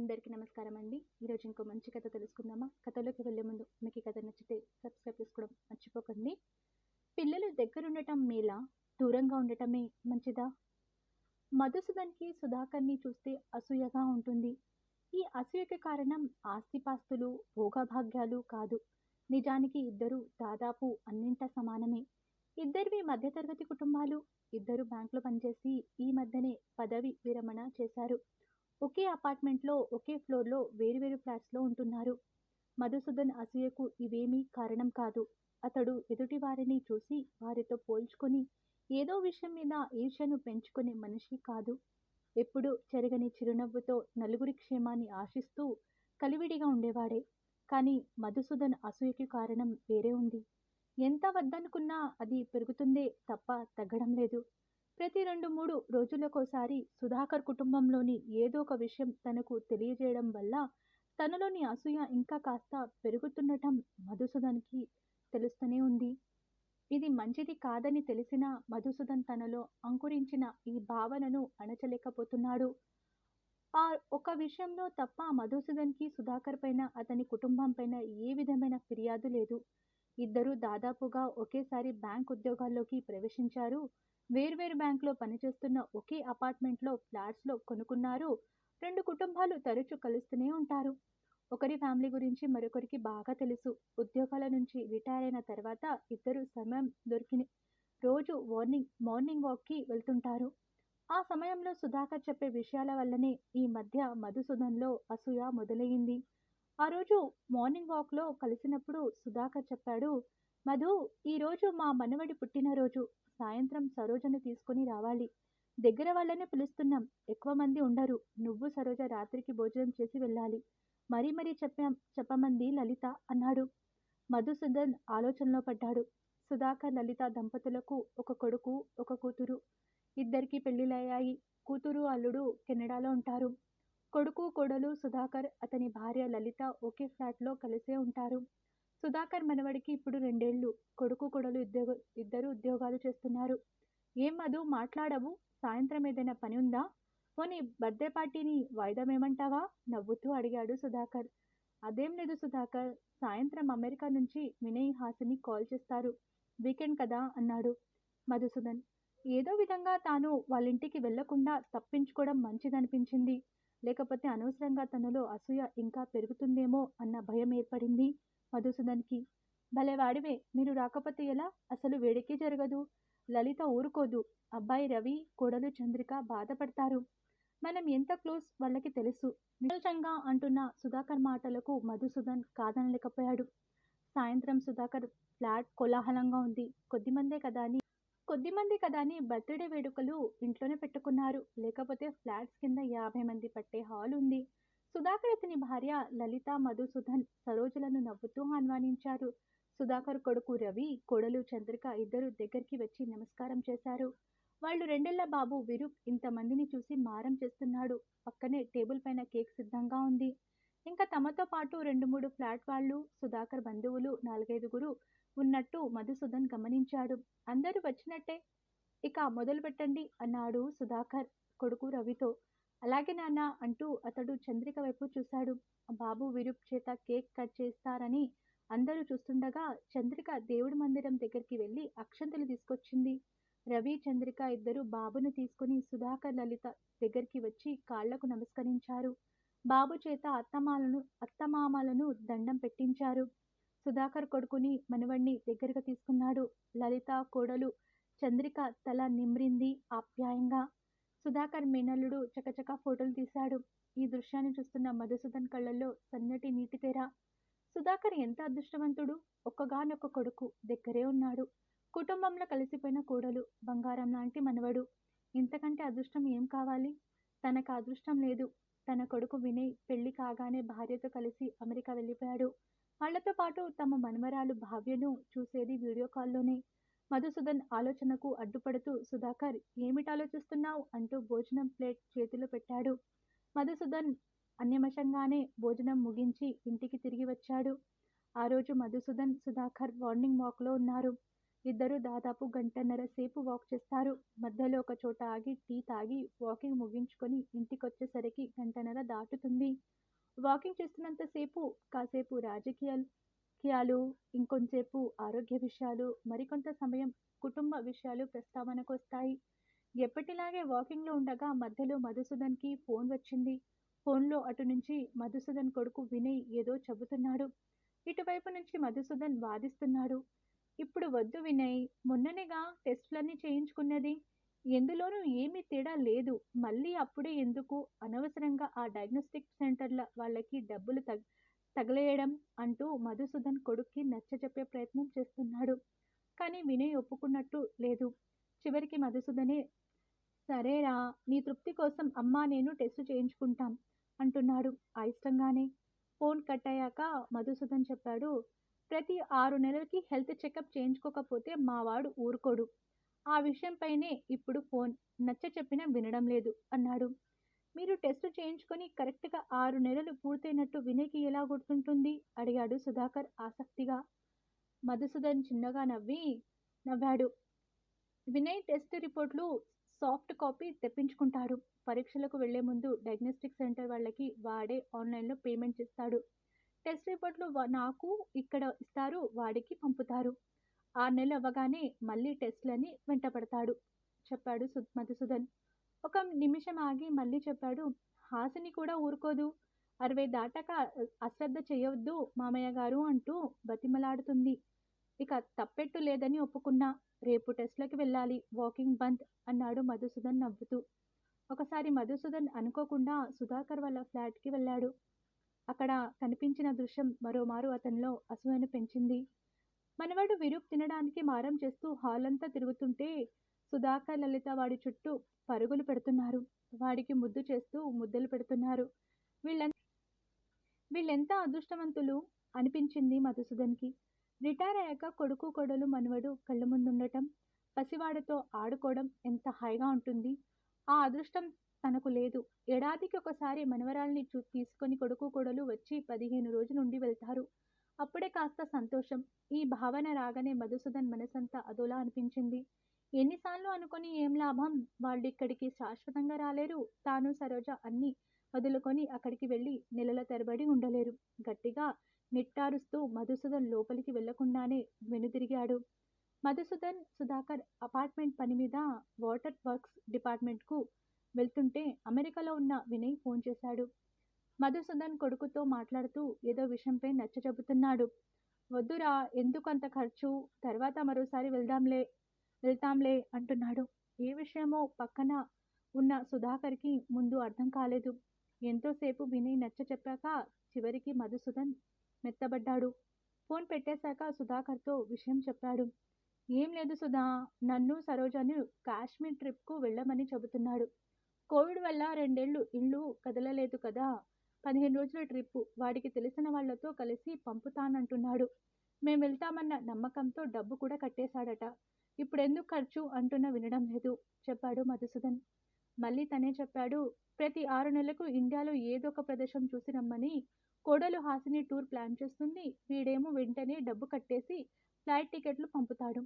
అందరికీ నమస్కారం అండి. ఈరోజు ఇంకో మంచి కథ తెలుసుకుందామా? కథలోకి వెళ్ళే ముందు మీకు ఈ కథ నచ్చితే సబ్స్క్రైబ్ చేసుకోవడం మర్చిపోకండి. పిల్లలు దగ్గరుండటం మేలా, దూరంగా ఉండటమే మంచిదా? మధుసూదన్‌కి సుధాకర్‌ని చూస్తే అసూయగా ఉంటుంది. ఈ అసూయకి కారణం ఆస్తిపాస్తులు, భోగభాగ్యాలు కాదు. నిజానికి ఇద్దరూ దాదాపు అన్నింటా సమానమే. ఇద్దరివి మధ్యతరగతి కుటుంబాలు. ఇద్దరు బ్యాంక్‌లో పనిచేసి ఈ మధ్యనే పదవి విరమణ చేశారు. ఒకే అపార్ట్మెంట్లో, ఒకే ఫ్లోర్‌లో వేరువేరు ఫ్లాట్స్‌లో ఉంటున్నారు. మధుసూదన్ అసూయకు ఇవేమీ కారణం కాదు. అతడు ఎదుటివారిని చూసి వారితో పోల్చుకొని ఏదో విషయం మీద ఈర్ష్యను పెంచుకునే మనిషి కాదు. ఎప్పుడూ చెరగని చిరునవ్వుతో నలుగురి క్షేమాన్ని ఆశిస్తూ కలివిడిగా ఉండేవాడే. కానీ మధుసూదన్ అసూయకి కారణం వేరే ఉంది. ఎంత వద్దనుకున్నా అది పెరుగుతుందే తప్ప తగ్గడం లేదు. ప్రతి 2-3 రోజులకోసారి సుధాకర్ కుటుంబంలోని ఏదో ఒక విషయం తనకు తెలియజేయడం వల్ల తనలోని అసూయ ఇంకా కాస్త పెరుగుతుండటం మధుసూదన్‌కి తెలుస్తూనే ఉంది. ఇది మంచిది కాదని తెలిసినా మధుసూదన్ తనలో అంకురించిన ఈ భావనను అణచలేకపోతున్నాడు. ఆ ఒక్క విషయంలో తప్ప మధుసూదన్‌కి సుధాకర్ పైన, అతని కుటుంబం పైన ఏ విధమైన ఫిర్యాదు లేదు. ఇద్దరూ దాదాపుగా ఒకేసారి బ్యాంక్ ఉద్యోగాల్లోకి ప్రవేశించారు. వేర్వేరు బ్యాంకులో పనిచేస్తున్న ఒకే అపార్ట్మెంట్లో ఫ్లాట్స్‌లో కొనుక్కున్నారు. 2 కుటుంబాలు తరచూ కలుస్తూనే ఉంటారు. ఒకరి ఫ్యామిలీ గురించి మరొకరికి బాగా తెలుసు. ఉద్యోగాల నుంచి రిటైర్ అయిన తర్వాత ఇద్దరు సమయం దొరికిన రోజు మార్నింగ్ వాక్‌కి వెళ్తుంటారు. ఆ సమయంలో సుధాకర్ చెప్పే విషయాల వల్లనే ఈ మధ్య మధుసూదన్‌లో అసూయ మొదలయ్యింది. ఆ రోజు మార్నింగ్ వాక్‌లో కలిసినప్పుడు సుధాకర్ చెప్పాడు, "మధు, ఈరోజు మా మనవడి పుట్టినరోజు. సాయంత్రం సరోజని తీసుకొని రావాలి. దగ్గర వాళ్ళనే పిలుస్తున్నాం. ఎక్కువ మంది ఉండరు. నువ్వు సరోజ రాత్రికి భోజనం చేసి వెళ్ళాలి. మరీ చెప్పమంది లలిత" అన్నాడు. మధుసూదన్ ఆలోచనలో పడ్డాడు. సుధాకర్, లలిత దంపతులకు ఒక కొడుకు, ఒక కూతురు. ఇద్దరికీ పెళ్లిళ్ళయ్యాయి. కూతురు, అల్లుడు కెనడాలో ఉంటారు. కొడుకు, కోడలు సుధాకర్, అతని భార్య లలిత ఒకే ఫ్లాట్‌లో కలిసే ఉంటారు. సుధాకర్ మనవడికి ఇప్పుడు 2 ఏళ్లు. కొడుకు, కోడలు ఇద్దరు ఉద్యోగాలు చేస్తున్నారు. "ఏం మధు, మాట్లాడవు? సాయంత్రం ఏదైనా పని ఉందా? పోనీ బర్త్‌డే పార్టీని వాయిదా వేయమంటావా?" నవ్వుతూ అడిగాడు సుధాకర్. "అదేం లేదు సుధాకర్. సాయంత్రం అమెరికా నుంచి వినయ్, హాసిని కాల్ చేస్తారు. వీకెండ్ కదా" అన్నాడు మధుసూదన్. ఏదో విధంగా తాను వాళ్ళింటికి వెళ్ళకుండా తప్పించుకోవడం మంచిదనిపించింది. లేకపోతే అనవసరంగా తనలో అసూయ ఇంకా పెరుగుతుందేమో అన్న భయం ఏర్పడింది మధుసూదన్‌కి. "భలేవాడివే! మీరు రాకపోతే ఎలా? అసలు వేడుకే జరగదు. లలిత ఊరుకోదు. అబ్బాయి రవి, కోడలు చంద్రిక బాధపడతారు. మనం ఎంత క్లోజ్ వాళ్ళకి తెలుసు." నిర్లజ్జంగా అంటున్న సుధాకర్ మాటలకు మధుసూదన్ కాదనలేకపోయాడు. సాయంత్రం సుధాకర్ ఫ్లాట్ కోలాహలంగా ఉంది. కొద్దిమందే కదా అని బర్త్‌డే వేడుకలు ఇంట్లోనే పెట్టుకున్నారు. లేకపోతే ఫ్లాట్స్ కింద 50 మంది పట్టే హాల్ ఉంది. సుధాకర్, అతని భార్య లలిత, మధుసూదన్, సరోజలను నవ్వుతూ ఆహ్వానించారు. సుధాకర్ కొడుకు రవి, కోడలు చంద్రిక ఇద్దరు దగ్గరికి వచ్చి నమస్కారం చేశారు. వాళ్ళు 2 ఏళ్ల బాబు విరూప్ ఇంతమందిని చూసి మారం చేస్తున్నాడు. పక్కనే టేబుల్ పైన కేక్ సిద్ధంగా ఉంది. ఇంకా తమతో పాటు 2-3 ఫ్లాట్ వాళ్ళు, సుధాకర్ బంధువులు 4-5గురు ఉన్నట్టు మధుసూదన్ గమనించాడు. "అందరూ వచ్చినట్టే. ఇక మొదలుపెట్టండి" అన్నాడు సుధాకర్ కొడుకు రవితో. "అలాగే నాన్న" అంటూ అతడు చంద్రిక వైపు చూశాడు. బాబు విరూప్ చేత కేక్ కట్ చేస్తారని అందరూ చూస్తుండగా చంద్రిక దేవుడి మందిరం దగ్గరికి వెళ్ళి అక్షంతలు తీసుకొచ్చింది. రవి, చంద్రిక ఇద్దరు బాబును తీసుకుని సుధాకర్, లలిత దగ్గరికి వచ్చి కాళ్లకు నమస్కరించారు. బాబు చేత అత్తమామలను దండం పెట్టించారు. సుధాకర్ కొడుకుని, మనవణ్ణి దగ్గరగా తీసుకున్నాడు. లలిత, కోడలు చంద్రిక తల నిమ్రింది ఆప్యాయంగా. సుధాకర్ మేనల్లుడు చకచకా ఫోటోలు తీశాడు. ఈ దృశ్యాన్ని చూస్తున్న మధుసూదన్ కళ్ళల్లో సన్నటి నీటితెర. సుధాకర్ ఎంత అదృష్టవంతుడు! ఒక్కగానొక్క కొడుకు, దగ్గరే ఉన్నాడు. కుటుంబంలో కలిసిపోయిన కోడలు, బంగారం లాంటి మనవడు. ఇంతకంటే అదృష్టం ఏం కావాలి? తనకా అదృష్టం లేదు. తన కొడుకు వినయ్ పెళ్లి కాగానే భార్యతో కలిసి అమెరికా వెళ్ళిపోయాడు. వాళ్లతో పాటు తమ మనుమరాలు భావ్యను చూసేది వీడియో కాల్లోనే. మధుసూదన్ ఆలోచనకు అడ్డుపడుతూ "సుధాకర్, ఏమిటాలోచిస్తున్నావ్?" అంటూ భోజనం ప్లేట్ చేతిలో పెట్టాడు. మధుసూదన్ అన్యమశంగానే భోజనం ముగించి ఇంటికి తిరిగి వచ్చాడు. ఆ రోజు మధుసూదన్, సుధాకర్ మార్నింగ్ వాక్‌లో ఉన్నారు. ఇద్దరూ దాదాపు గంటన్నర సేపు వాక్ చేస్తారు. మధ్యలో ఒక చోట ఆగి టీ తాగి వాకింగ్ ముగించుకొని ఇంటికొచ్చేసరికి గంటన్నర దాటుతుంది. వాకింగ్ చేస్తున్నంతసేపు కాసేపు రాజకీయాలు, ఇంకొంచేపు ఆరోగ్య విషయాలు, మరికొంత సమయం కుటుంబ విషయాలు ప్రస్తావనకొస్తాయి. ఎప్పటిలాగే వాకింగ్లో ఉండగా మధ్యలో మధుసూదన్కి ఫోన్ వచ్చింది. ఫోన్లో అటు నుంచి మధుసూదన్ కొడుకు వినయ్ ఏదో చెబుతున్నాడు. ఇటువైపు నుంచి మధుసూదన్ వాదిస్తున్నాడు. ఇప్పుడు వద్దు వినయ్, మొన్ననేగా టెస్టులన్నీ చేయించుకున్నది. ఎందులోనూ ఏమీ తేడా లేదు. మళ్ళీ అప్పుడే ఎందుకు అనవసరంగా ఆ డయాగ్నోస్టిక్ సెంటర్ల వాళ్ళకి డబ్బులు తగలేయడం అంటూ మధుసూదన్ కొడుక్కి నచ్చజెప్పే ప్రయత్నం చేస్తున్నాడు. కానీ వినయ్ ఒప్పుకున్నట్టు లేదు. చివరికి మధుసూదనే సరేరా, నీ తృప్తి కోసం అమ్మా నేను టెస్ట్ చేయించుకుంటాం అంటున్నాడు అయిష్టంగానే. ఫోన్ కట్ అయ్యాక మధుసూదన్ చెప్పాడు, ప్రతి 6 నెలలకి హెల్త్ చెకప్ చేయించుకోకపోతే మావాడు ఊరుకోడు. ఆ విషయంపైనే ఇప్పుడు ఫోన్. నచ్చ చెప్పినా వినడం లేదు అన్నాడు. మీరు టెస్ట్ చేయించుకొని కరెక్ట్గా 6 నెలలు పూర్తయినట్టు వినయ్కి ఎలా గుర్తుంటుంది అడిగాడు సుధాకర్ ఆసక్తిగా. మధుసూదన్ చిన్నగా నవ్వాడు. వినయ్ టెస్ట్ రిపోర్ట్లు సాఫ్ట్ కాపీ తెప్పించుకుంటాడు. పరీక్షలకు వెళ్లే ముందు డయాగ్నోస్టిక్ సెంటర్ వాళ్ళకి వాడే ఆన్లైన్లో పేమెంట్ చేస్తాడు. టెస్ట్ రిపోర్ట్లు నాకు ఇక్కడ ఇస్తారు, వాడికి పంపుతారు. 6 నెలలు అవ్వగానే మళ్ళీ టెస్టులని వెంటపడతాడు చెప్పాడు మధుసూదన్. ఒక నిమిషం ఆగి మళ్ళీ చెప్పాడు, హాసిని కూడా ఊరుకోదు. 60 దాటాక అశ్రద్ధ చేయొద్దు మామయ్య గారు అంటూ బతిమలాడుతుంది. ఇక తప్పెట్టు లేదని ఒప్పుకున్నా. రేపు టెస్ట్లకి వెళ్ళాలి, వాకింగ్ బంద్ అన్నాడు మధుసూదన్ నవ్వుతూ. ఒకసారి మధుసూదన్ అనుకోకుండా సుధాకర్ వాళ్ళ ఫ్లాట్కి వెళ్ళాడు. అక్కడ కనిపించిన దృశ్యం మరోమారు అతనిలో అసూయను పెంచింది. మనవాడు విరూప్ తినడానికి మారం చేస్తూ హాల్ అంతా తిరుగుతుంటే సుధాకర్, లలిత వాడి చుట్టూ పరుగులు పెడుతున్నారు. వాడికి ముద్దు చేస్తూ ముద్దలు పెడుతున్నారు. వీళ్ళెంత అదృష్టవంతులు అనిపించింది మధుసూదన్కి. రిటైర్ అయ్యాక కొడుకు కోడలు మనవడు కళ్ళ ముందుండటం, పసివాడితో ఆడుకోవడం ఎంత హాయిగా ఉంటుంది. ఆ అదృష్టం తనకు లేదు. ఏడాదికి ఒకసారి మనవరాల్ని తీసుకొని కొడుకు కోడలు వచ్చి 15 రోజులుండి వెళ్తారు. అప్పుడే కాస్త సంతోషం. ఈ భావన రాగానే మధుసూదన్ మనసంతా అదోలా అనిపించింది. ఎన్నిసార్లు అనుకొని ఏం లాభం, వాళ్ళిక్కడికి శాశ్వతంగా రాలేరు. తాను సరోజ అన్నీ వదులుకొని అక్కడికి వెళ్ళి నెలల తరబడి ఉండలేరు. గట్టిగా నిట్టారుస్తూ మధుసూదన్ లోపలికి వెళ్లకుండానే వెనుదిరిగాడు. మధుసూదన్, సుధాకర్ అపార్ట్మెంట్ పని మీద వాటర్ వర్క్స్ డిపార్ట్మెంట్కు వెళ్తుంటే అమెరికాలో ఉన్న వినయ్ ఫోన్ చేశాడు. మధుసూదన్ కొడుకుతో మాట్లాడుతూ ఏదో విషయంపై నచ్చ చెబుతున్నాడు. వద్దురా, ఎందుకంత ఖర్చు, తర్వాత మరోసారి వెళ్తాంలే అంటున్నాడు. ఏ విషయమో పక్కన ఉన్న సుధాకర్కి ముందు అర్థం కాలేదు. ఎంతోసేపు వినయ్ నచ్చ చెప్పాక చివరికి మధుసూదన్ మెత్తబడ్డాడు. ఫోన్ పెట్టేశాక సుధాకర్తో విషయం చెప్పాడు. ఏం లేదు సుధా, నన్ను సరోజను కాశ్మీర్ ట్రిప్కు వెళ్ళమని చెబుతున్నాడు. కోవిడ్ వల్ల 2 ఏళ్ళు ఇల్లు కదలలేదు కదా, 15 రోజుల ట్రిప్పు. వాడికి తెలిసిన వాళ్లతో కలిసి పంపుతానంటున్నాడు. మేం వెళ్తామన్న నమ్మకంతో డబ్బు కూడా కట్టేశాడట. ఇప్పుడెందుకు ఖర్చు అంటున్నా వినడం లేదు చెప్పాడు మధుసూదన్. మళ్ళీ తనే చెప్పాడు, ప్రతి 6 నెలలకు ఇండియాలో ఏదో ఒక ప్రదేశం చూసి రమ్మని కోడలు హాసిని టూర్ ప్లాన్ చేస్తుంది. వీడేమో వెంటనే డబ్బు కట్టేసి ఫ్లైట్ టికెట్లు పంపుతాడు.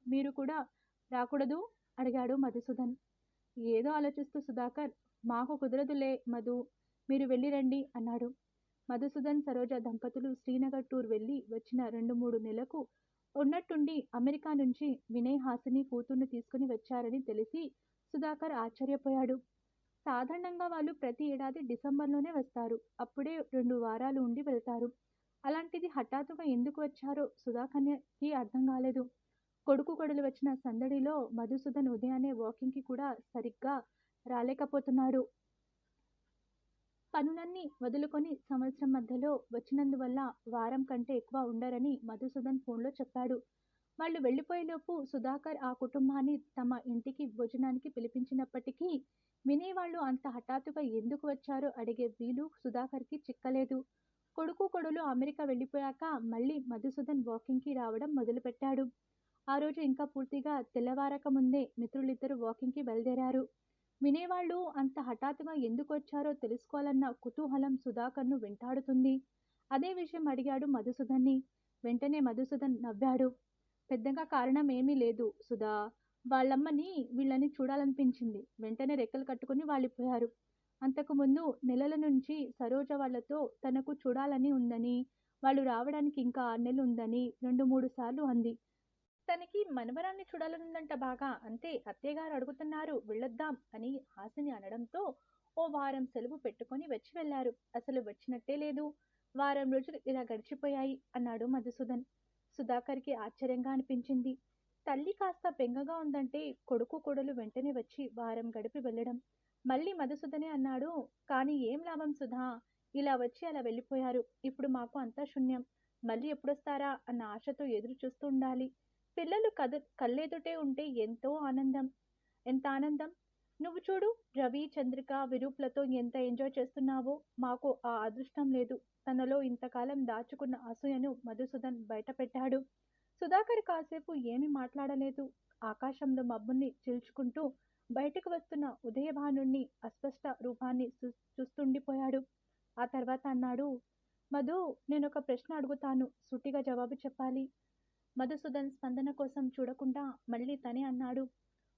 మీరు కూడా రాకూడదు అడిగాడు మధుసూదన్. ఏదో ఆలోచిస్తూ సుధాకర్, మాకు కుదరదులే మధు, మీరు వెళ్ళిరండి అన్నాడు. మధుసూదన్, సరోజ దంపతులు శ్రీనగర్ టూర్ వెళ్ళి వచ్చిన 2-3 నెలలకు ఉన్నట్టుండి అమెరికా నుంచి వినయ్ హాసిని కూతుర్ని తీసుకుని వచ్చారని తెలిసి సుధాకర్ ఆశ్చర్యపోయాడు. సాధారణంగా వాళ్ళు ప్రతి ఏడాది డిసెంబర్లోనే వస్తారు. అప్పుడే 2 వారాలు ఉండి వెళ్తారు. అలాంటిది హఠాత్తుగా ఎందుకు వచ్చారో సుధాకర్కి అర్థం కాలేదు. కొడుకు కోడలు వచ్చిన సందడిలో మధుసూదన్ ఉదయాన్నే వాకింగ్కి కూడా సరిగ్గా రాలేకపోతున్నాడు. పనులన్నీ వదులుకొని సంవత్సరం మధ్యలో వచ్చినందువల్ల వారం కంటే ఎక్కువ ఉండరని మధుసూదన్ ఫోన్లో చెప్పాడు. వాళ్ళు వెళ్ళిపోయేలోపు సుధాకర్ ఆ కుటుంబాన్ని తమ ఇంటికి భోజనానికి పిలిపించినప్పటికీ వినయ్ వాళ్ళు అంత హఠాత్తుగా ఎందుకు వచ్చారో అడిగే వీలు సుధాకర్కి చిక్కలేదు. కొడుకు కోడలు అమెరికా వెళ్ళిపోయాక మళ్ళీ మధుసూదన్ వాకింగ్కి రావడం మొదలుపెట్టాడు. ఆ రోజు ఇంకా పూర్తిగా తెల్లవారక ముందే మిత్రులిద్దరూ వాకింగ్కి బయలుదేరారు. వినేవాళ్ళు అంత హఠాత్తుగా ఎందుకు వచ్చారో తెలుసుకోవాలన్న కుతూహలం సుధాకర్ను వెంటాడుతుంది. అదే విషయం అడిగాడు మధుసూదన్ని. వెంటనే మధుసూదన్ నవ్వాడు. పెద్దగా కారణం ఏమీ లేదు సుధా. వాళ్ళమ్మని వీళ్ళని చూడాలనిపించింది. వెంటనే రెక్కలు కట్టుకుని వాలిపోయారు. అంతకుముందు నెలల నుంచి సరోజ వాళ్ళతో తనకు చూడాలని ఉందని, వాళ్ళు రావడానికి ఇంకా 6 నెలలు ఉందని 2, 3 సార్లు అంది. తనకి మనవరాల్ని చూడాలనుందంట బాగా. అంతే అత్తయ్యగారు అడుగుతున్నారు వెళ్ళొద్దాం అని హాసిని అనడంతో ఓ వారం సెలవు పెట్టుకొని వచ్చి వెళ్లారు. అసలు వచ్చినట్టే లేదు. వారం రోజులు ఇలా గడిచిపోయాయి అన్నాడు మధుసూదన్. సుధాకర్కి ఆశ్చర్యంగా అనిపించింది. తల్లి కాస్త బెంగగా ఉందంటే కొడుకు కోడలు వెంటనే వచ్చి వారం గడిపి వెళ్ళడం. మళ్ళీ మధుసూదనే అన్నాడు, కానీ ఏం లాభం సుధా, ఇలా వచ్చి అలా వెళ్ళిపోయారు. ఇప్పుడు మాకు అంతా శూన్యం. మళ్ళీ ఎప్పుడొస్తారా అన్న ఆశతో ఎదురు చూస్తూ ఉండాలి. పిల్లలు కళ్ళెదుటే ఉంటే ఎంతో ఆనందం. ఎంత ఆనందం. నువ్వు చూడు, రవి, చంద్రిక, విరూప్లతో ఎంత ఎంజాయ్ చేస్తున్నావో. మాకు ఆ అదృష్టం లేదు. తనలో ఇంతకాలం దాచుకున్న అసూయను మధుసూదన్ బయటపెట్టాడు. సుధాకర్ కాసేపు ఏమీ మాట్లాడలేదు. ఆకాశంలో మబ్బుల్ని చీల్చుకుంటూ బయటకు వస్తున్న ఉదయభానుణ్ణి అస్పష్ట రూపాన్ని చూస్తుండిపోయాడు. ఆ తర్వాత అన్నాడు, మధు, నేనొక ప్రశ్న అడుగుతాను, సూటిగా జవాబు చెప్పాలి. మధుసూదన్ స్పందన కోసం చూడకుండా మళ్ళీ తనే అన్నాడు,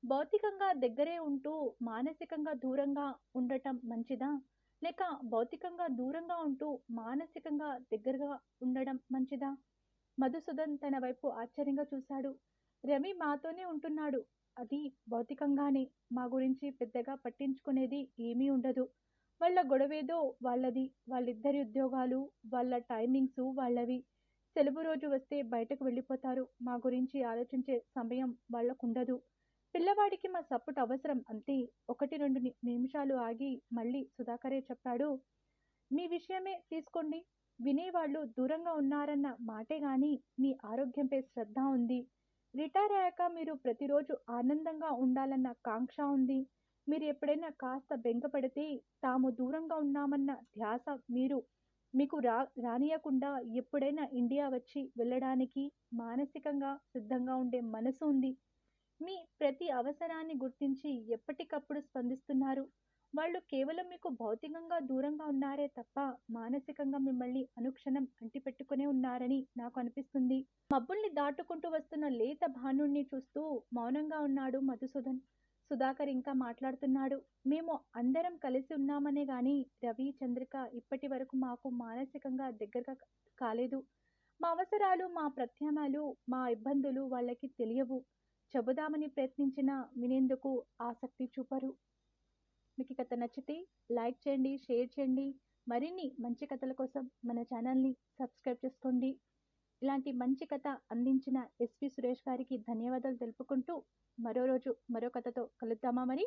భౌతికంగా దగ్గరే ఉంటూ మానసికంగా దూరంగా ఉండటం మంచిదా, లేక భౌతికంగా దూరంగా ఉంటూ మానసికంగా దగ్గరగా ఉండడం మంచిదా? మధుసూదన్ తన వైపు ఆశ్చర్యంగా చూశాడు. రవి మాతోనే ఉంటున్నాడు. అది భౌతికంగానే. మా గురించి పెద్దగా పట్టించుకునేది ఏమీ ఉండదు. వాళ్ళ గొడవేదో వాళ్ళది. వాళ్ళిద్దరి ఉద్యోగాలు, వాళ్ళ టైమింగ్స్ వాళ్ళవి. సెలవు రోజు వస్తే బయటకు వెళ్ళిపోతారు. మా గురించి ఆలోచించే సమయం వాళ్ళకుండదు. పిల్లవాడికి మా సపోర్ట్ అవసరం అంతే. 1, 2 నిమిషాలు ఆగి మళ్ళీ సుధాకరే చెప్పాడు, మీ విషయమే తీసుకోండి. వినేవాళ్ళు దూరంగా ఉన్నారన్న మాటే గాని మీ ఆరోగ్యంపై శ్రద్ధ ఉంది. రిటైర్ అయ్యాక మీరు ప్రతిరోజు ఆనందంగా ఉండాలన్న కాంక్ష ఉంది. మీరు ఎప్పుడైనా కాస్త బెంగపడితే తాము దూరంగా ఉన్నామన్న ధ్యాస మీకు రానియకుండా ఎప్పుడైనా ఇండియా వచ్చి వెళ్ళడానికి మానసికంగా సిద్ధంగా ఉండే మనసు ఉంది. మీ ప్రతి అవసరాన్ని గుర్తించి ఎప్పటికప్పుడు స్పందిస్తున్నారు. వాళ్ళు కేవలం మీకు భౌతికంగా దూరంగా ఉన్నారే తప్ప మానసికంగా మిమ్మల్ని అనుక్షణం అంటిపెట్టుకునే ఉన్నారని నాకు అనిపిస్తుంది. మబ్బుల్ని దాటుకుంటూ వస్తున్న లేత భానుణ్ణి చూస్తూ మౌనంగా ఉన్నాడు మధుసూదన్. సుధాకర్ ఇంకా మాట్లాడుతున్నాడు. మేము అందరం కలిసి ఉన్నామనే గాని రవి, చంద్రిక ఇప్పటి వరకు మాకు మానసికంగా దగ్గరగా కాలేదు. మా అవసరాలు, మా ప్రత్యామ్నాయాలు, మా ఇబ్బందులు వాళ్ళకి తెలియవు. చెబుదామని ప్రయత్నించినా వినేందుకు ఆసక్తి చూపరు. మీకు ఈ కథ నచ్చితే లైక్ చేయండి, షేర్ చేయండి. మరిన్ని మంచి కథల కోసం మన ఛానల్ని సబ్స్క్రైబ్ చేసుకోండి. ఇలాంటి మంచి కథ అందించిన ఎస్వి సురేష్ గారికి ధన్యవాదాలు తెలుపుకుంటూ మరో రోజు మరో కథతో కలుద్దామా మరి.